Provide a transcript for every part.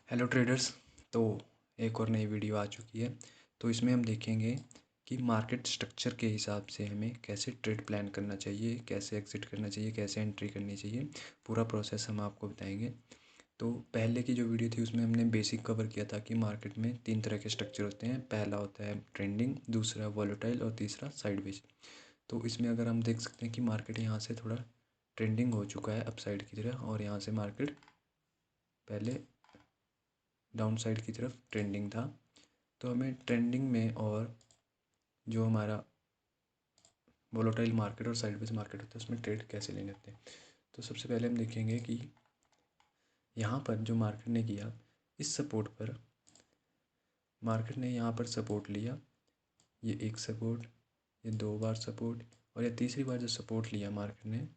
Hello traders. तो एक और नई वीडियो आ चुकी है। तो इसमें हम देखेंगे कि मार्केट स्ट्रक्चर के हिसाब से हमें कैसे ट्रेड प्लान करना चाहिए, कैसे एग्जिट करना चाहिए, कैसे एंट्री करनी चाहिए, पूरा प्रोसेस हम आपको बताएंगे। तो पहले की जो वीडियो थी उसमें हमने बेसिक कवर किया था कि मार्केट में 3 तरह के स्ट्रक्चर होते हैं। पहला होता है ट्रेंडिंग, दूसरा वॉलेटाइल और तीसरा साइडवेज। तो इसमें अगर हम देख सकते हैं कि मार्केट यहाँ से थोड़ा ट्रेंडिंग हो चुका है अपसाइड की तरह, और यहाँ से मार्केट पहले डाउन साइड की तरफ ट्रेंडिंग था। तो हमें ट्रेंडिंग में और जो हमारा वोलेटाइल मार्केट और साइडवेज मार्केट होता है उसमें ट्रेड कैसे लेने होते हैं। तो सबसे पहले हम देखेंगे कि यहाँ पर जो मार्केट ने किया, इस सपोर्ट पर मार्केट ने यहाँ पर सपोर्ट लिया, ये एक सपोर्ट, ये 2 बार सपोर्ट, और ये तीसरी बार जो सपोर्ट लिया मार्केट ने,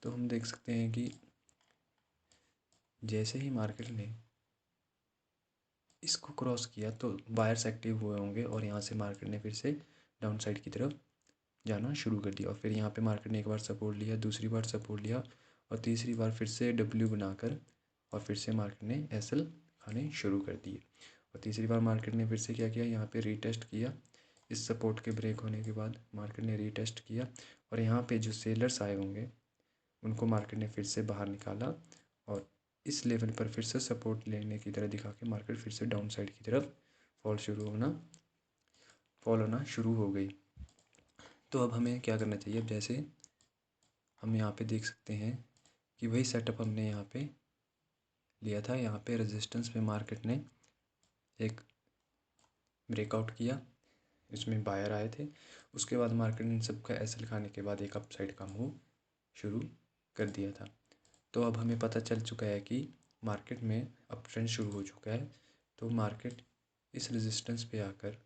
तो हम देख सकते हैं कि जैसे ही मार्केट ने इसको क्रॉस किया तो बायर्स एक्टिव हुए होंगे और यहाँ से मार्केट ने फिर से डाउन साइड की तरफ जाना शुरू कर दिया। और फिर यहाँ पे मार्केट ने एक बार सपोर्ट लिया, दूसरी बार सपोर्ट लिया, और तीसरी बार फिर से डब्ल्यू बनाकर और फिर से मार्केट ने एसएल खाने शुरू कर दिए। और तीसरी बार मार्केट ने फिर से क्या किया, यहाँ पे रीटेस्ट किया। इस सपोर्ट के ब्रेक होने के बाद मार्केट ने रीटेस्ट किया, और यहाँ पे जो सेलर्स आए होंगे उनको मार्केट ने फिर से बाहर निकाला, और इस लेवल पर फिर से सपोर्ट लेने की तरह दिखा के मार्केट फिर से डाउन साइड की तरफ फॉल होना शुरू हो गई। तो अब हमें क्या करना चाहिए। अब जैसे हम यहाँ पे देख सकते हैं कि वही सेटअप हमने यहाँ पे लिया था। यहाँ पे रेजिस्टेंस पे मार्केट ने एक ब्रेकआउट किया, इसमें बायर आए थे। उसके बाद मार्केट ने इन सब का एसएल खाने के बाद एक अपसाइड का मूव शुरू कर दिया था। तो अब हमें पता चल चुका है कि मार्केट में अप ट्रेंड शुरू हो चुका है। तो मार्केट इस रेजिस्टेंस पे आकर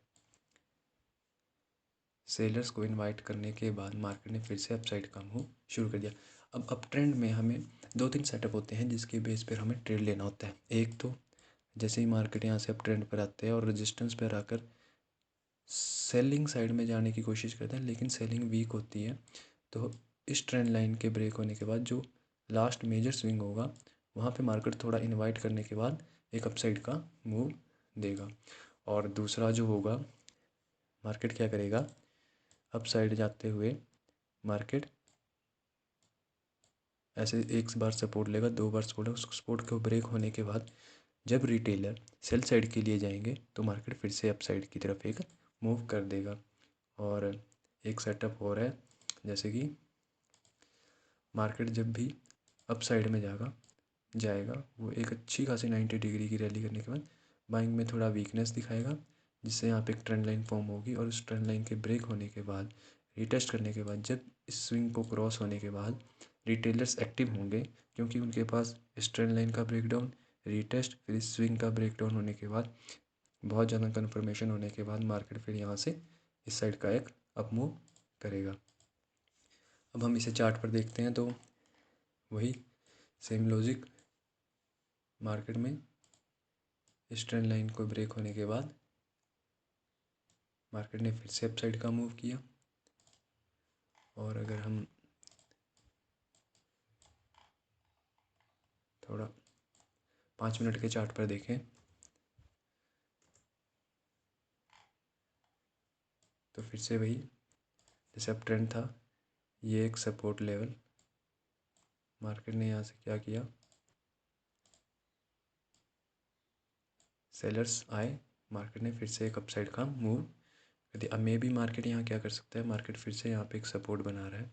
सेलर्स को इनवाइट करने के बाद मार्केट ने फिर से अपसाइड का मूव शुरू कर दिया। अब अप ट्रेंड में हमें 2-3 सेटअप होते हैं जिसके बेस पर हमें ट्रेड लेना होता है। एक तो जैसे ही मार्केट यहाँ से अप ट्रेंड पर आते हैं और रेजिस्टेंस पर आकर सेलिंग साइड में जाने की कोशिश करते हैं, लेकिन सेलिंग वीक होती है, तो इस ट्रेंड लाइन के ब्रेक होने के बाद जो लास्ट मेजर स्विंग होगा वहाँ पे मार्केट थोड़ा इनवाइट करने के बाद एक अपसाइड का मूव देगा। और दूसरा जो होगा, मार्केट क्या करेगा, अपसाइड जाते हुए मार्केट ऐसे एक बार सपोर्ट लेगा, 2 बार सपोर्ट लेगा, उस सपोर्ट को ब्रेक होने के बाद जब रिटेलर सेल साइड के लिए जाएंगे तो मार्केट फिर से अपसाइड की तरफ एक मूव कर देगा। और एक सेटअप और है, जैसे कि मार्केट जब भी अप साइड में जाएगा वो एक अच्छी खासी 90 डिग्री की रैली करने के बाद बाइंग में थोड़ा वीकनेस दिखाएगा, जिससे यहाँ पे एक ट्रेंड लाइन फॉर्म होगी। और उस ट्रेंड लाइन के ब्रेक होने के बाद, रिटेस्ट करने के बाद, जब इस स्विंग को क्रॉस होने के बाद रिटेलर्स एक्टिव होंगे, क्योंकि उनके पास इस ट्रेंड लाइन का ब्रेकडाउन, रिटेस्ट, फिर इस स्विंग का ब्रेकडाउन होने के बाद, बहुत ज़्यादा कन्फर्मेशन होने के बाद मार्केट फिर यहाँ से इस साइड का एक अप मूव करेगा। अब हम इसे चार्ट पर देखते हैं तो वही सेम लॉजिक, मार्केट में इस ट्रेंड लाइन को ब्रेक होने के बाद मार्केट ने फिर से अपसाइड का मूव किया। और अगर हम थोड़ा 5 मिनट के चार्ट पर देखें तो फिर से वही जैसे अप ट्रेंड था, ये एक सपोर्ट लेवल, मार्केट ने यहाँ से क्या किया, सेलर्स आए, मार्केट ने फिर से एक अपसाइड का मूव कर दिया। अब मे भी मार्केट यहाँ क्या कर सकता है, मार्केट फिर से यहाँ पे एक सपोर्ट बना रहा है।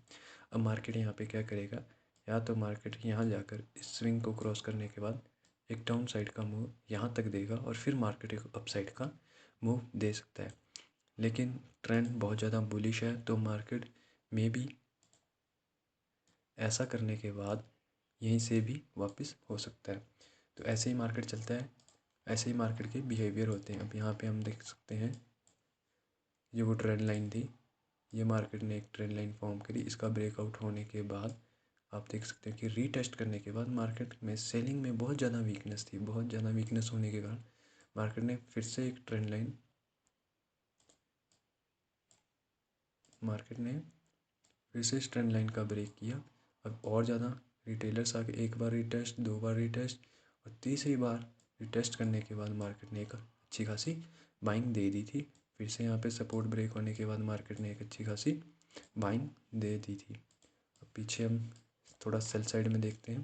अब मार्केट यहाँ पे क्या करेगा, या तो मार्केट यहाँ जाकर इस स्विंग को क्रॉस करने के बाद एक डाउन साइड का मूव यहाँ तक देगा, और फिर मार्केट एक अपसाइड का मूव दे सकता है। लेकिन ट्रेंड बहुत ज़्यादा बुलिश है, तो मार्केट में भी ऐसा करने के बाद यहीं से भी वापस हो सकता है। तो ऐसे ही मार्केट चलता है, ऐसे ही मार्केट के बिहेवियर होते हैं। अब यहाँ पे हम देख सकते हैं ये वो ट्रेंड लाइन थी, ये मार्केट ने एक ट्रेंड लाइन फॉर्म करी, इसका ब्रेकआउट होने के बाद आप देख सकते हैं कि रीटेस्ट करने के बाद मार्केट में सेलिंग में बहुत ज़्यादा वीकनेस थी। बहुत ज़्यादा वीकनेस होने के कारण मार्केट ने फिर से एक ट्रेंड लाइन, मार्केट ने फिर से इस ट्रेंड लाइन का ब्रेक किया। अब और ज़्यादा रिटेलर्स आके एक बार रीटेस्ट, 2 बार रीटेस्ट, और तीसरी बार रिटेस्ट करने के बाद मार्केट ने एक अच्छी खासी बाइंग दे दी थी। फिर से यहाँ पे सपोर्ट ब्रेक होने के बाद मार्केट ने एक अच्छी खासी बाइंग दे दी थी। अब पीछे हम थोड़ा सेल साइड में देखते हैं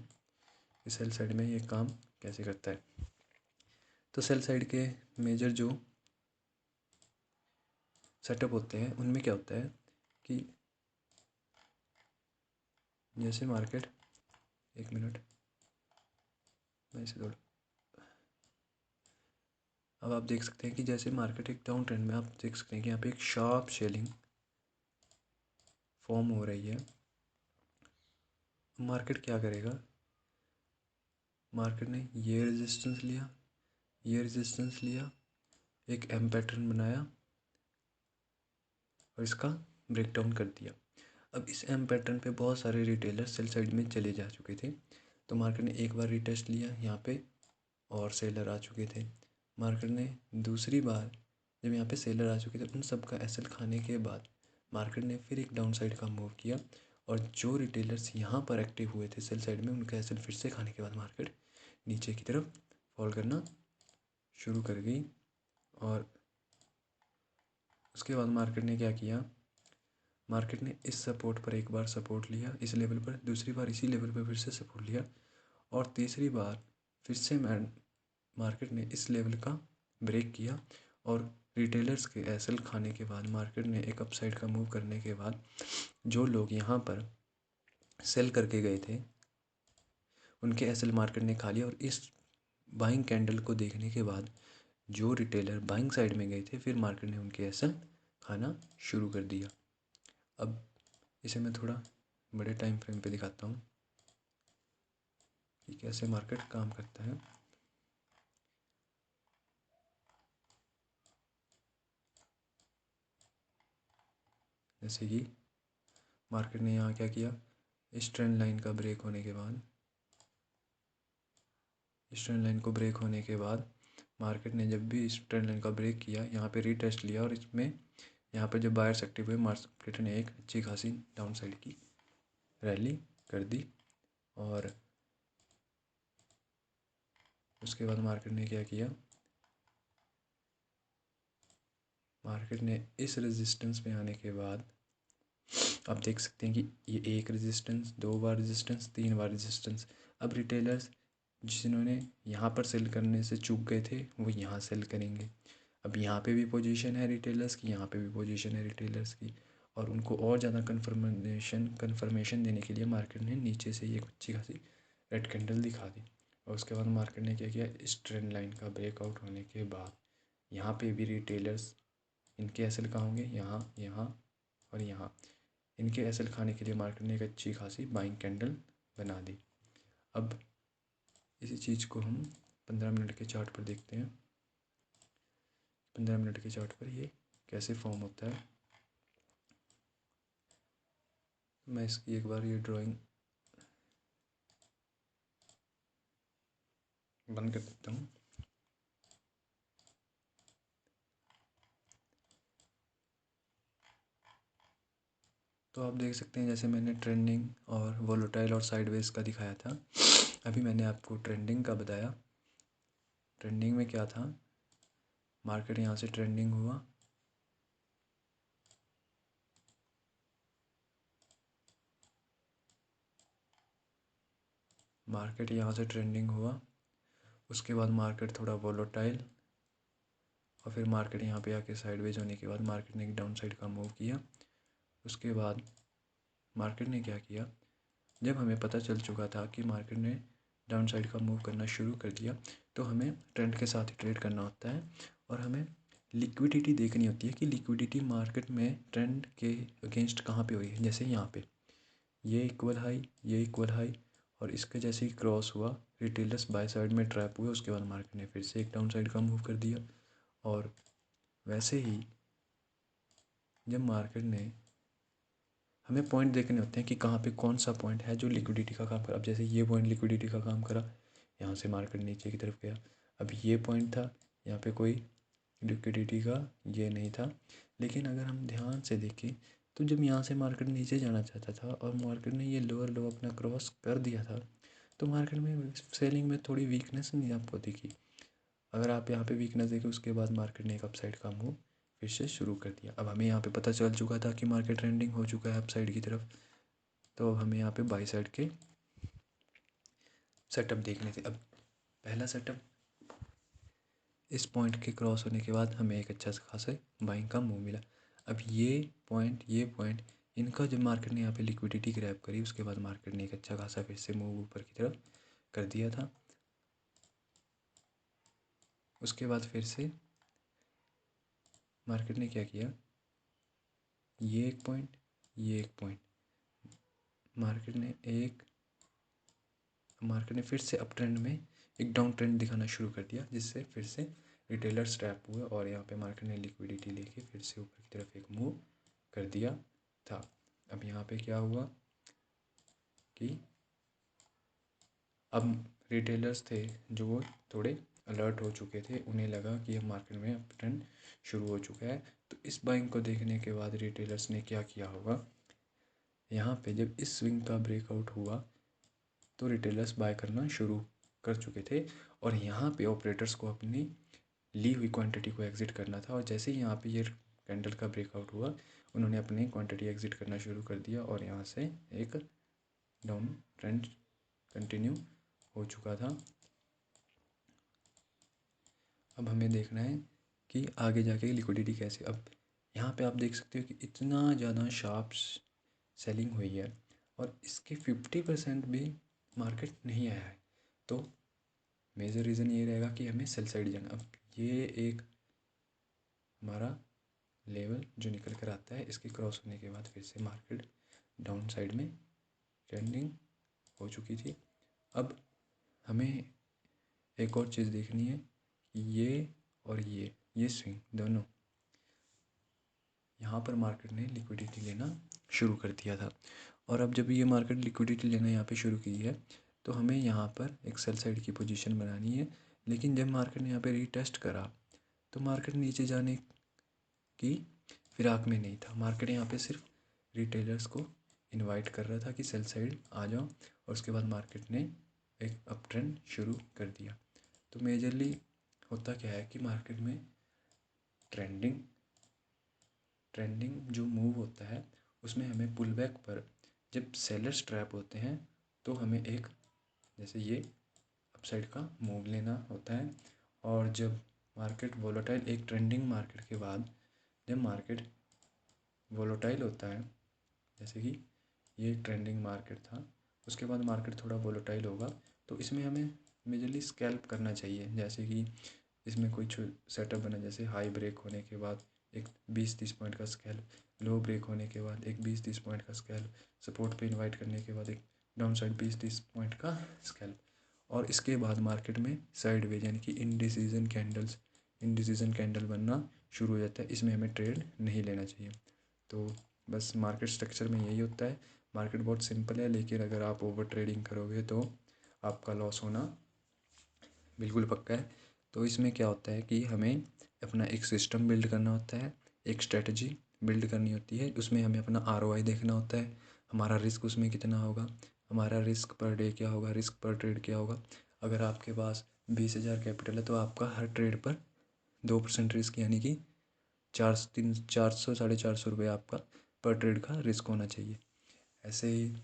कि सेल साइड में ये काम कैसे करता है। तो सेल साइड के मेजर जो सेटअप होते हैं उनमें क्या होता है कि जैसे मार्केट, एक मिनट मैं इसे थोड़ा, अब आप देख सकते हैं कि जैसे मार्केट एक डाउन ट्रेंड में, आप देख सकते हैं कि यहाँ पे एक शार्प सेलिंग फॉर्म हो रही है। मार्केट क्या करेगा, मार्केट ने ये रेजिस्टेंस लिया, ये रेजिस्टेंस लिया, एक एम पैटर्न बनाया और इसका ब्रेकडाउन कर दिया। अब इस एम पैटर्न पे बहुत सारे रिटेलर सेल साइड में चले जा चुके थे। तो मार्केट ने एक बार रिटेस्ट लिया यहाँ पे और सेलर आ चुके थे। मार्केट ने दूसरी बार जब यहाँ पे सेलर आ चुके थे, उन सब का एसएल खाने के बाद मार्केट ने फिर एक डाउन साइड का मूव किया और जो रिटेलर्स यहाँ पर एक्टिव हुए थे सेल साइड में, उनका एसएल फिर से खाने के बाद मार्केट नीचे की तरफ फॉल करना शुरू कर गई। और उसके बाद मार्केट ने क्या किया, मार्केट ने इस सपोर्ट पर एक बार सपोर्ट लिया, इस लेवल पर, दूसरी बार इसी लेवल पर फिर से सपोर्ट लिया और तीसरी बार फिर से मार्केट ने इस लेवल का ब्रेक किया। और रिटेलर्स के एसएल खाने के बाद मार्केट ने एक अपसाइड का मूव करने के बाद जो लोग यहाँ पर सेल करके गए थे उनके एसएल मार्केट ने खा लिया। और इस बाइंग कैंडल को देखने के बाद जो रिटेलर बाइंग साइड में गए थे, फिर मार्केट ने उनके एसएल खाना शुरू कर दिया। अब इसे मैं थोड़ा बड़े टाइम फ्रेम पे दिखाता हूँ कि कैसे मार्केट काम करता है। जैसे कि मार्केट ने यहाँ क्या किया, इस ट्रेंड लाइन का ब्रेक होने के बाद, इस ट्रेंड लाइन को ब्रेक होने के बाद मार्केट ने जब भी इस ट्रेंड लाइन का ब्रेक किया, यहाँ पे रीटेस्ट लिया और इसमें यहाँ पे जब बायर्स एक्टिव हुए, मार्केट ने एक अच्छी खासी डाउन साइड की रैली कर दी। और उसके बाद मार्केट ने क्या किया, मार्केट ने इस रेजिस्टेंस में आने के बाद आप देख सकते हैं कि ये एक रेजिस्टेंस, दो बार रेजिस्टेंस, तीन बार रेजिस्टेंस। अब रिटेलर्स जिन्होंने यहाँ पर सेल करने से चूक गए थे वो यहाँ सेल करेंगे। अब यहाँ पे भी पोजीशन है रिटेलर्स की, यहाँ पे भी पोजीशन है रिटेलर्स की, और उनको और ज़्यादा कन्फर्मेशन देने के लिए मार्केट ने नीचे से एक अच्छी खासी रेड कैंडल दिखा दी। और उसके बाद मार्केट ने क्या किया, इस ट्रेंड लाइन का ब्रेकआउट होने के बाद यहाँ पे भी रिटेलर्स, इनके एसएल कहाँ होंगे, यहाँ, यहाँ और यहाँ, इनके एसएल खाने के लिए मार्केट ने एक अच्छी खासी बाइंग कैंडल बना दी। अब इसी चीज़ को हम 15 मिनट के चार्ट पर देखते हैं। 15 मिनट के चार्ट पर ये कैसे फॉर्म होता है। मैं इसकी एक बार ये ड्राइंग बंद कर देता हूँ। तो आप देख सकते हैं जैसे मैंने ट्रेंडिंग और वोलेटाइल और साइडवेज का दिखाया था, अभी मैंने आपको ट्रेंडिंग का बताया। ट्रेंडिंग में क्या था, मार्केट यहाँ से ट्रेंडिंग हुआ, मार्केट यहाँ से ट्रेंडिंग हुआ, उसके बाद मार्केट थोड़ा वोलेटाइल और फिर मार्केट यहाँ पे आके साइडवेज होने के बाद मार्केट ने एक डाउन साइड का मूव किया। उसके बाद मार्केट ने क्या किया, जब हमें पता चल चुका था कि मार्केट ने डाउन साइड का मूव करना शुरू कर दिया, तो हमें ट्रेंड के साथ ही ट्रेड करना होता है और हमें लिक्विडिटी देखनी होती है कि लिक्विडिटी मार्केट में ट्रेंड के अगेंस्ट कहाँ पे हुई है। जैसे यहाँ पे ये इक्वल हाई, ये इक्वल हाई, और इसके जैसे ही क्रॉस हुआ रिटेलर्स बाय साइड में ट्रैप हुए, उसके बाद मार्केट ने फिर से एक डाउन साइड का मूव कर दिया। और वैसे ही जब मार्केट ने, हमें पॉइंट देखने होते हैं कि कहाँ पे कौन सा पॉइंट है जो लिक्विडिटी का काम करा। अब जैसे ये पॉइंट लिक्विडिटी का काम करा, यहाँ से मार्केट नीचे की तरफ गया। अब ये पॉइंट था, यहाँ पे कोई लिक्विडिटी का ये नहीं था। लेकिन अगर हम ध्यान से देखें तो जब यहाँ से मार्केट नीचे जाना चाहता था और मार्केट ने ये लोअर लो अपना क्रॉस कर दिया था, तो मार्केट में सेलिंग में थोड़ी वीकनेस नहीं आपको दिखी। अगर आप यहाँ पे वीकनेस देखें, उसके बाद मार्केट ने एक अपसाइड का मूव फिर से शुरू कर दिया। अब हमें यहाँ पे पता चल चुका था कि मार्केट ट्रेंडिंग हो चुका है अपसाइड की तरफ, तो अब हमें यहाँ पे बाई साइड के सेटअप देखने थे। अब पहला सेटअप, इस पॉइंट के क्रॉस होने के बाद हमें एक अच्छा खासा बाइंग का मूव मिला। अब ये पॉइंट इनका जब मार्केट ने यहाँ पे लिक्विडिटी ग्रैब करी, उसके बाद मार्केट ने एक अच्छा खासा फिर से मूव ऊपर की तरफ कर दिया था। उसके बाद फिर से मार्केट ने क्या किया, ये एक पॉइंट, ये एक पॉइंट, मार्केट ने फिर से अप ट्रेंड में एक डाउन ट्रेंड दिखाना शुरू कर दिया, जिससे फिर से रिटेलर्स ट्रैप हुए और यहाँ पे मार्केट ने लिक्विडिटी लेके फिर से ऊपर की तरफ एक मूव कर दिया था। अब यहाँ पे क्या हुआ कि अब रिटेलर्स थे जो वो थोड़े अलर्ट हो चुके थे, उन्हें लगा कि अब मार्केट में अप ट्रेंड शुरू हो चुका है। तो इस बाइंग को देखने के बाद रिटेलर्स ने क्या किया होगा, यहाँ पे जब इस स्विंग का ब्रेकआउट हुआ तो रिटेलर्स बाय करना शुरू कर चुके थे और यहाँ पे ऑपरेटर्स को अपनी ली हुई क्वांटिटी को एग्जिट करना था। और जैसे ही यहाँ पे ये कैंडल का ब्रेकआउट हुआ, उन्होंने अपनी क्वांटिटी एग्जिट करना शुरू कर दिया और यहाँ से एक डाउन ट्रेंड कंटिन्यू हो चुका था। अब हमें देखना है कि आगे जाके लिक्विडिटी कैसे। अब यहाँ पे आप देख सकते हो कि इतना ज़्यादा शार्प सेलिंग हुई है और इसके 50% भी मार्केट नहीं आया है, तो मेजर रीज़न ये रहेगा कि हमें सेल साइड जाना। अब ये एक हमारा लेवल जो निकल कर आता है, इसके क्रॉस होने के बाद फिर से मार्केट डाउन साइड में ट्रेंडिंग हो चुकी थी। अब हमें एक और चीज़ देखनी है कि ये और ये स्विंग दोनों, यहाँ पर मार्केट ने लिक्विडिटी लेना शुरू कर दिया था और अब जब ये मार्केट लिक्विडिटी लेना यहाँ पे शुरू की है, तो हमें यहाँ पर एक सेल साइड की पोजीशन बनानी है। लेकिन जब मार्केट ने यहाँ पे रीटेस्ट करा तो मार्केट नीचे जाने की फिराक में नहीं था। मार्केट यहाँ पे सिर्फ रिटेलर्स को इनवाइट कर रहा था कि सेल साइड आ जाओ, और उसके बाद मार्केट ने एक अप ट्रेंड शुरू कर दिया। तो मेजरली होता क्या है कि मार्केट में ट्रेंडिंग जो मूव होता है उसमें हमें पुल बैक पर जब सेलर्स ट्रैप होते हैं तो हमें एक जैसे ये अपसाइड का मूव लेना होता है। और जब मार्केट वोलेटाइल, एक ट्रेंडिंग मार्केट के बाद जब मार्केट वोलेटाइल होता है, जैसे कि ये ट्रेंडिंग मार्केट था, उसके बाद मार्केट थोड़ा वोलेटाइल होगा, तो इसमें हमें मेजरली स्कैल्प करना चाहिए। जैसे कि इसमें कोई सेटअप बना, जैसे हाई ब्रेक होने के बाद एक 20-30 पॉइंट का स्कैल्प, लो ब्रेक होने के बाद एक 20-30 पॉइंट का स्कैल्प, सपोर्ट पे इनवाइट करने के बाद एक डाउन साइड 20-30 पॉइंट का स्कैल्प, और इसके बाद मार्केट में साइडवेज यानी कि इंडिसीजन कैंडल बनना शुरू हो जाता है। इसमें हमें ट्रेड नहीं लेना चाहिए। तो बस मार्केट स्ट्रक्चर में यही होता है। मार्केट बहुत सिंपल है, लेकिन अगर आप ओवर ट्रेडिंग करोगे तो आपका लॉस होना बिल्कुल पक्का है। तो इसमें क्या होता है कि हमें अपना एक सिस्टम बिल्ड करना होता है, एक स्ट्रेटजी बिल्ड करनी होती है। उसमें हमें अपना ROI देखना होता है, हमारा रिस्क उसमें कितना होगा, हमारा रिस्क पर डे क्या होगा, रिस्क पर ट्रेड क्या होगा। अगर आपके पास 20,000 कैपिटल है तो आपका हर ट्रेड पर 2% रिस्क यानी कि 400 ₹450 आपका पर ट्रेड का रिस्क होना चाहिए। ऐसे ही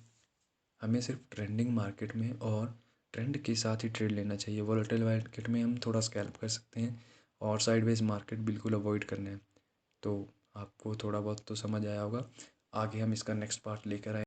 हमें सिर्फ ट्रेंडिंग मार्केट में और ट्रेंड के साथ ही ट्रेड लेना चाहिए। वोलेटाइल मार्केट में हम थोड़ा स्कैल्प कर सकते हैं और साइडवेज मार्केट बिल्कुल अवॉइड करना है। तो आपको थोड़ा बहुत तो समझ आया होगा। आगे हम इसका नेक्स्ट पार्ट लेकर आए।